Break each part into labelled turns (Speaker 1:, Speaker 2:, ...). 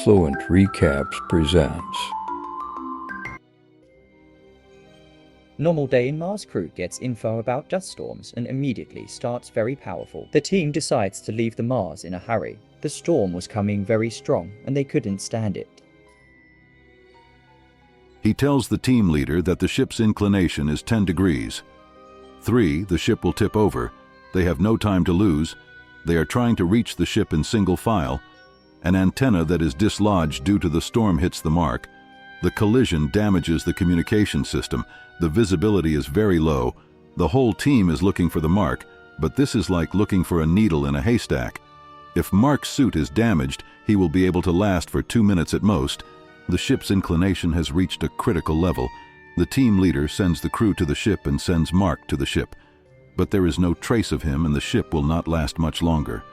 Speaker 1: Fluent Recaps presents.
Speaker 2: Normal day in Mars crew gets info about dust storms and immediately starts very powerful. The team decides to leave the Mars in a hurry. The storm was coming very strong and they couldn't stand it.
Speaker 3: He tells the team leader that the ship's inclination is 10 degrees. 3, the ship will tip over. They have no time to lose. They are trying to reach the ship in single file. An antenna that is dislodged due to the storm hits the mark. The collision damages the communication system. The visibility is very low. The whole team is looking for the mark, but this is like looking for a needle in a haystack. If Mark's suit is damaged, he will be able to last for 2 minutes at most. The ship's inclination has reached a critical level. The team leader sends the crew to the ship and sends Mark to the ship. But there is no trace of him and the ship will not last much longer.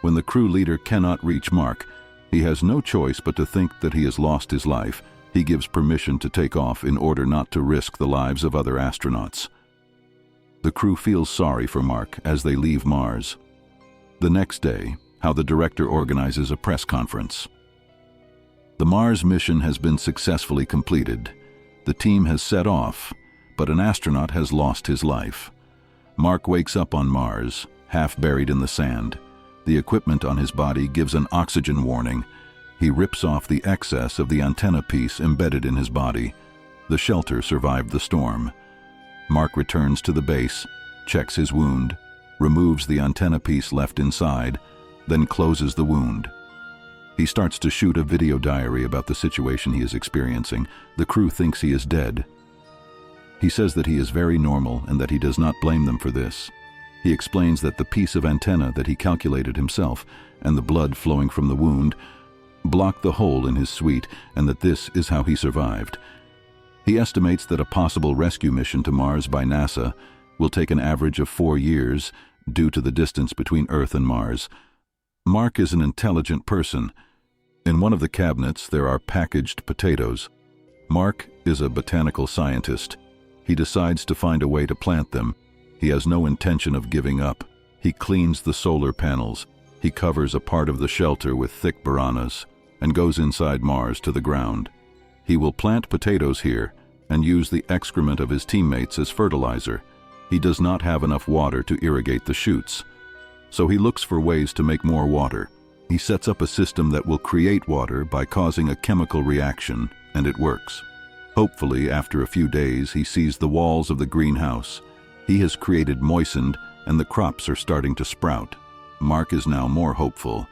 Speaker 3: When the crew leader cannot reach Mark, he has no choice but to think that he has lost his life. He gives permission to take off in order not to risk the lives of other astronauts. The crew feels sorry for Mark as they leave Mars. The next day, how the director organizes a press conference. The Mars mission has been successfully completed. The team has set off, but an astronaut has lost his life. Mark wakes up on Mars, half buried in the sand. The equipment on his body gives an oxygen warning. He rips off the excess of the antenna piece embedded in his body. The shelter survived the storm. Mark returns to the base, checks his wound, removes the antenna piece left inside, then closes the wound. He starts to shoot a video diary about the situation he is experiencing. The crew thinks he is dead. He says that he is very normal and that he does not blame them for this. He explains that the piece of antenna that he calculated himself and the blood flowing from the wound blocked the hole in his suite and that this is how he survived. He estimates that a possible rescue mission to Mars by NASA will take an average of 4 years due to the distance between Earth and Mars. Mark is an intelligent person. In one of the cabinets there are packaged potatoes. Mark is a botanical scientist. He decides to find a way to plant them. He has no intention of giving up. He cleans the solar panels. He covers a part of the shelter with thick piranhas and goes inside Mars to the ground. He will plant potatoes here and use the excrement of his teammates as fertilizer. He does not have enough water to irrigate the shoots, so he looks for ways to make more water. He sets up a system that will create water by causing a chemical reaction, and it works. Hopefully, after a few days, he sees the walls of the greenhouse. He has created moistened, and the crops are starting to sprout. Mark is now more hopeful.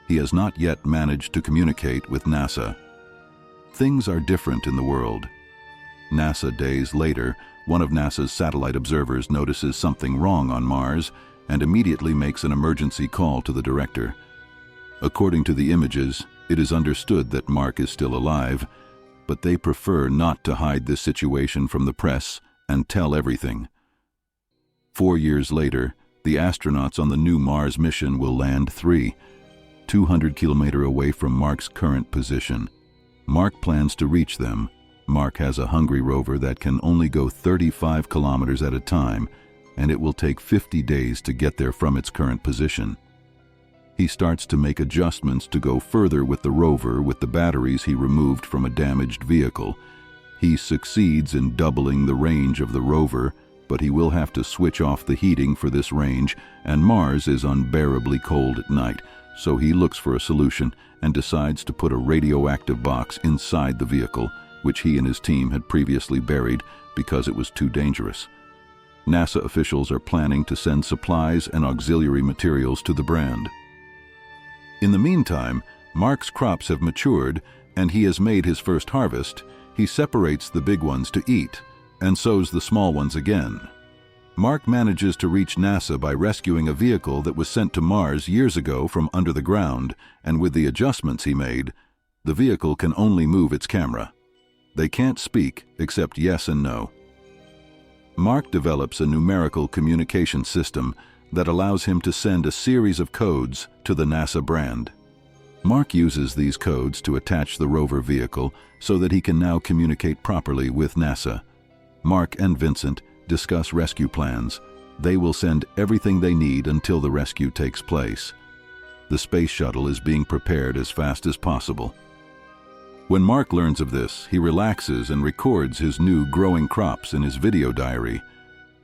Speaker 3: He has not yet managed to communicate with NASA. Things are different in the world. NASA days later, one of NASA's satellite observers notices something wrong on Mars and immediately makes an emergency call to the director. According to the images, it is understood that Mark is still alive, but they prefer not to hide this situation from the press and tell everything. 4 years later, the astronauts on the new Mars mission will land 200 kilometers away from Mark's current position. Mark plans to reach them. Mark has a hungry rover that can only go 35 kilometers at a time, and it will take 50 days to get there from its current position. He starts to make adjustments to go further with the rover with the batteries he removed from a damaged vehicle. He succeeds in doubling the range of the rover, but he will have to switch off the heating for this range, and Mars is unbearably cold at night, so he looks for a solution and decides to put a radioactive box inside the vehicle, which he and his team had previously buried because it was too dangerous. NASA officials are planning to send supplies and auxiliary materials to the brand. In the meantime, Mark's crops have matured and he has made his first harvest. He separates the big ones to eat and sows the small ones again. Mark manages to reach NASA by rescuing a vehicle that was sent to Mars years ago from under the ground, and with the adjustments he made, the vehicle can only move its camera. They can't speak except yes and no. Mark develops a numerical communication system that allows him to send a series of codes to the NASA brand. Mark uses these codes to attach the rover vehicle so that he can now communicate properly with NASA. Mark and Vincent discuss rescue plans. They will send everything they need until the rescue takes place. The space shuttle is being prepared as fast as possible. When Mark learns of this, he relaxes and records his new growing crops in his video diary.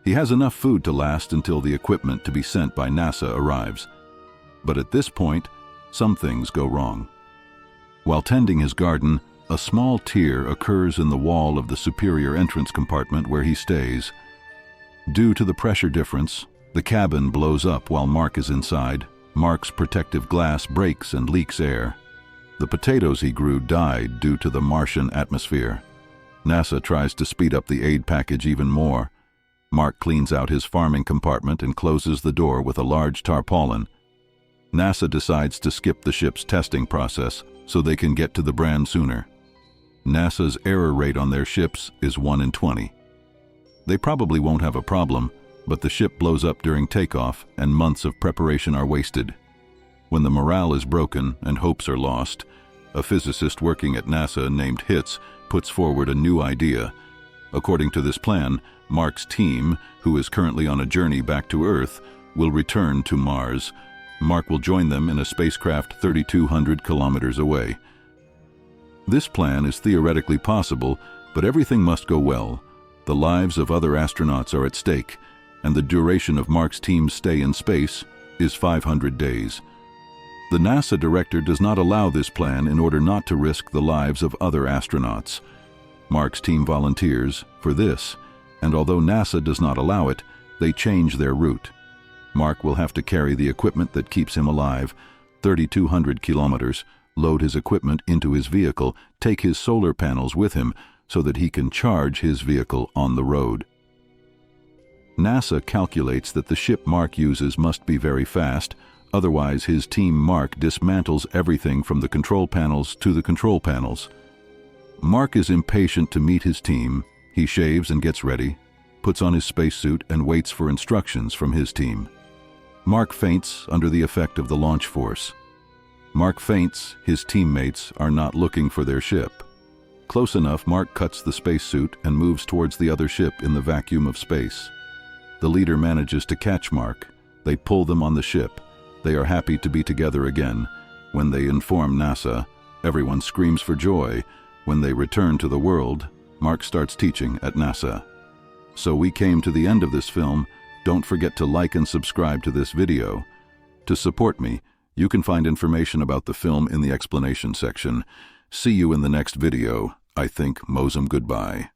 Speaker 3: He has enough food to last until the equipment to be sent by NASA arrives. But at this point, some things go wrong. While tending his garden, a small tear occurs in the wall of the superior entrance compartment where he stays. Due to the pressure difference, the cabin blows up while Mark is inside. Mark's protective glass breaks and leaks air. The potatoes he grew died due to the Martian atmosphere. NASA tries to speed up the aid package even more. Mark cleans out his farming compartment and closes the door with a large tarpaulin. NASA decides to skip the ship's testing process so they can get to the brand sooner. NASA's error rate on their ships is 1 in 20. They probably won't have a problem, but the ship blows up during takeoff and months of preparation are wasted. When the morale is broken and hopes are lost, a physicist working at NASA named Hitz puts forward a new idea. According to this plan, Mark's team, who is currently on a journey back to Earth, will return to Mars. Mark will join them in a spacecraft 3,200 kilometers away. This plan is theoretically possible, but everything must go well. The lives of other astronauts are at stake, and the duration of Mark's team's stay in space is 500 days. The NASA director does not allow this plan in order not to risk the lives of other astronauts. Mark's team volunteers for this, and although NASA does not allow it, they change their route. Mark will have to carry the equipment that keeps him alive, 3,200 kilometers, load his equipment into his vehicle, take his solar panels with him so that he can charge his vehicle on the road. NASA calculates that the ship Mark uses must be very fast, otherwise his team Mark dismantles everything from the control panels to the control panels. Mark is impatient to meet his team. He shaves and gets ready, puts on his spacesuit and waits for instructions from his team. Mark faints under the effect of the launch force. Mark faints, his teammates are not looking for their ship. Close enough, Mark cuts the spacesuit and moves towards the other ship in the vacuum of space. The leader manages to catch Mark. They pull them on the ship. They are happy to be together again. When they inform NASA, everyone screams for joy. When they return to the world, Mark starts teaching at NASA. So we came to the end of this film. Don't forget to like and subscribe to this video. To support me, you can find information about the film in the explanation section. See you in the next video. I think Mosem goodbye.